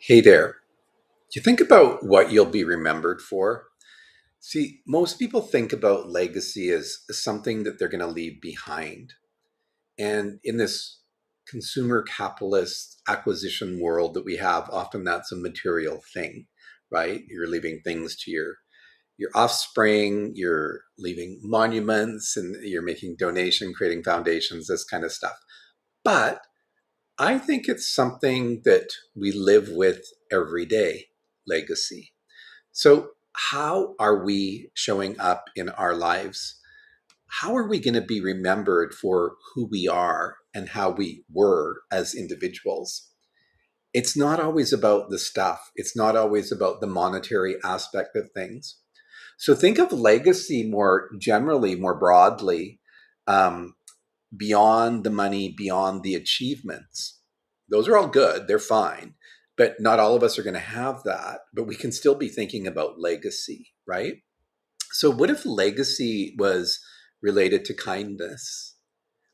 Hey there. Do you think about what you'll be remembered for? See, most people think about legacy as something that they're going to leave behind. And in this consumer capitalist acquisition world that we have, often that's a material thing, right? You're leaving things to your offspring, you're leaving monuments, and you're making donation, creating foundations, this kind of stuff. But I think it's something that we live with every day, legacy. So, how are we showing up in our lives? How are we going to be remembered for who we are and how we were as individuals? It's not always about the stuff, it's not always about the monetary aspect of things. So, think of legacy more generally, more broadly, um, beyond the money, beyond the achievements. Those are all good, they're fine. But not all of us are going to have that. But we can still be thinking about legacy, right? So, what if legacy was related to kindness?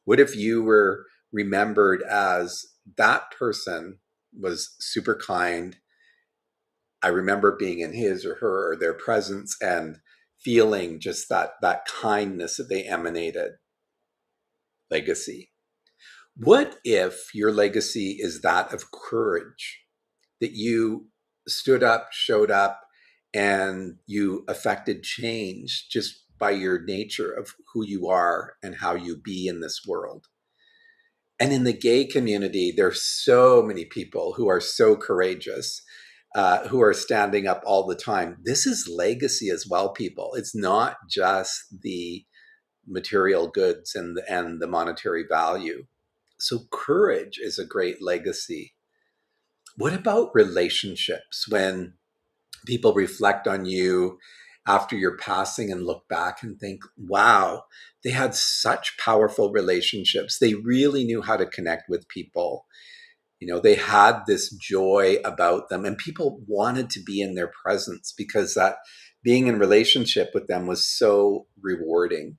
What if you were remembered as that person was super kind? I remember being in his or her or their presence and feeling just that kindness that they emanated. Legacy. What if your legacy is that of courage, that you stood up, showed up, and you affected change just by your nature of who you are and how you be in this world? And in the gay community, there's so many people who are so courageous, who are standing up all the time. This is legacy as well, people. It's not just the material goods and the monetary value. So courage is a great legacy. What about relationships when people reflect on you after your passing and look back and think, wow, they had such powerful relationships. They really knew how to connect with people. They had this joy about them and people wanted to be in their presence because that being in relationship with them was so rewarding.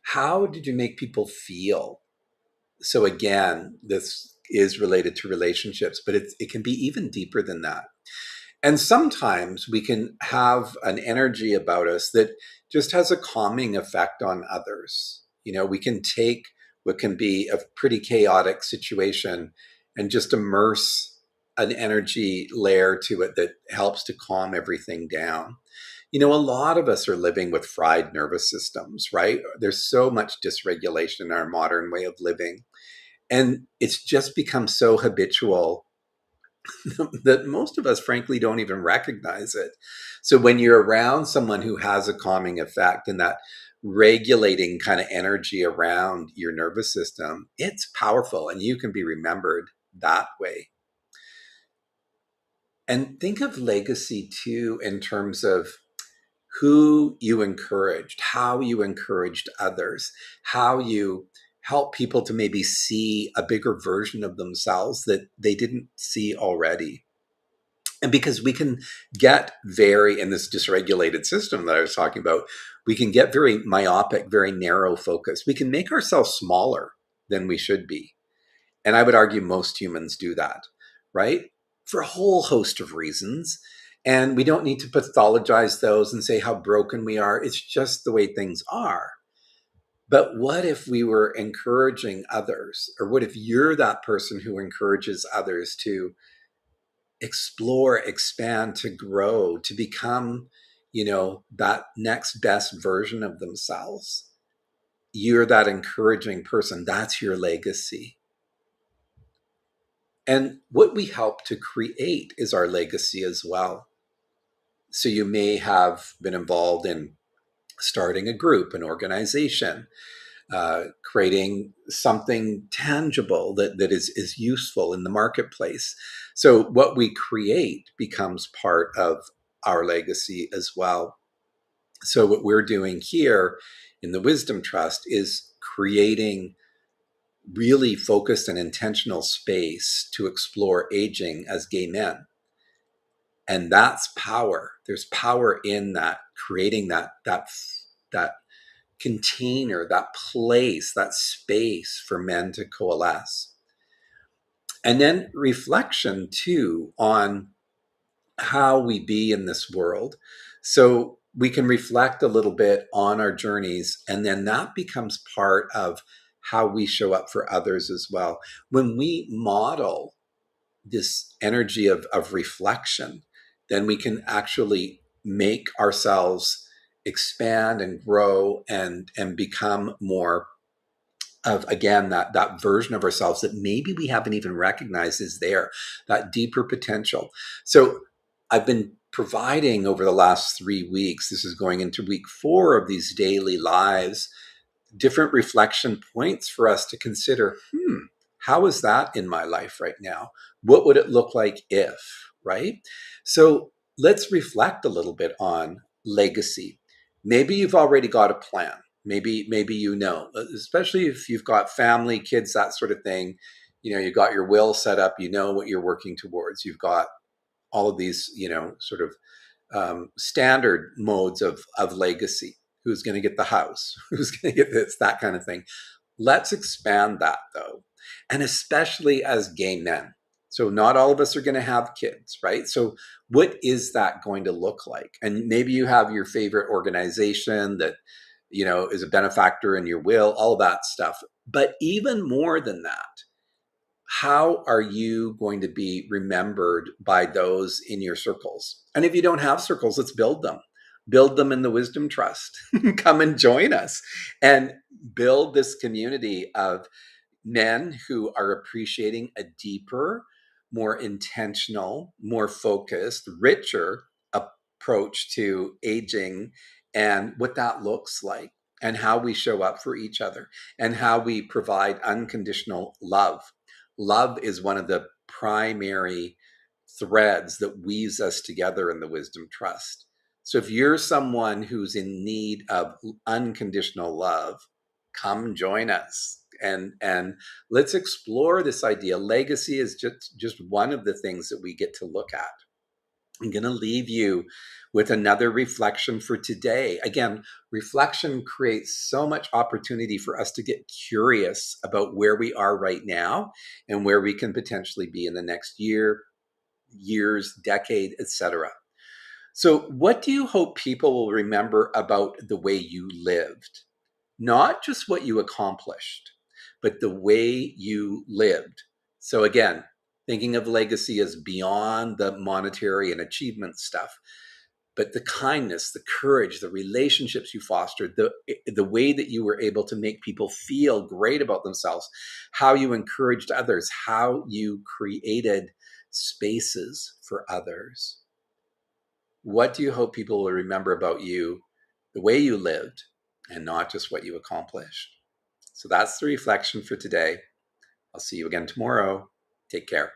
How did you make people feel? So again, this is related to relationships, but it can be even deeper than that. And sometimes we can have an energy about us that just has a calming effect on others. We can take what can be a pretty chaotic situation and just immerse an energy layer to it that helps to calm everything down. A lot of us are living with fried nervous systems, right? There's so much dysregulation in our modern way of living. And it's just become so habitual that most of us, frankly, don't even recognize it. So when you're around someone who has a calming effect and that regulating kind of energy around your nervous system, it's powerful and you can be remembered that way. And think of legacy too in terms of who you encouraged, how you encouraged others, how you help people to maybe see a bigger version of themselves that they didn't see already. And because we can get very, in this dysregulated system that I was talking about, we can get very myopic, very narrow focused. We can make ourselves smaller than we should be. And I would argue most humans do that, right? For a whole host of reasons. And we don't need to pathologize those and say how broken we are. It's just the way things are. But what if we were encouraging others? Or what if you're that person who encourages others to explore, expand, to grow, to become, that next best version of themselves? You're that encouraging person. That's your legacy. And what we help to create is our legacy as well. So you may have been involved in starting a group, an organization, creating something tangible that is useful in the marketplace. So what we create becomes part of our legacy as well. So what we're doing here in the Wisdom Trust is creating really focused and intentional space to explore aging as gay men. And that's power. There's power in that, creating that container, that place, that space for men to coalesce. And then reflection too on how we be in this world. So we can reflect a little bit on our journeys, and then that becomes part of how we show up for others as well. When we model this energy of reflection, then we can actually make ourselves expand and grow and become more of, again, that version of ourselves that maybe we haven't even recognized is there, that deeper potential. So I've been providing over the last 3 weeks, this is going into week 4 of these daily lives, different reflection points for us to consider. How is that in my life right now? What would it look like if, right? So let's reflect a little bit on legacy. Maybe you've already got a plan. Maybe you know, especially if you've got family, kids, that sort of thing. You know, you got your will set up. You know what you're working towards. You've got all of these, sort of standard modes of legacy. Who's going to get the house? Who's going to get this? That kind of thing. Let's expand that though, and especially as gay men. So not all of us are going to have kids, right? So what is that going to look like? And maybe you have your favorite organization that is a benefactor in your will, all that stuff. But even more than that, how are you going to be remembered by those in your circles? And if you don't have circles, let's build them. Build them in the Wisdom Trust. Come and join us and build this community of men who are appreciating a deeper, more intentional, more focused, richer approach to aging and what that looks like, and how we show up for each other, and how we provide unconditional love. Love is one of the primary threads that weaves us together in the Wisdom Trust. So if you're someone who's in need of unconditional love, come join us and let's explore this idea. Legacy is just one of the things that we get to look at. I'm going to leave you with another reflection for today. Again, reflection creates so much opportunity for us to get curious about where we are right now and where we can potentially be in the next year, years, decade, etc. So, what do you hope people will remember about the way you lived? Not just what you accomplished, but the way you lived. So again, thinking of legacy as beyond the monetary and achievement stuff, but the kindness, the courage, the relationships you fostered, the way that you were able to make people feel great about themselves, how you encouraged others, how you created spaces for others. What do you hope people will remember about you, the way you lived, and not just what you accomplished? So that's the reflection for today. I'll see you again tomorrow. Take care.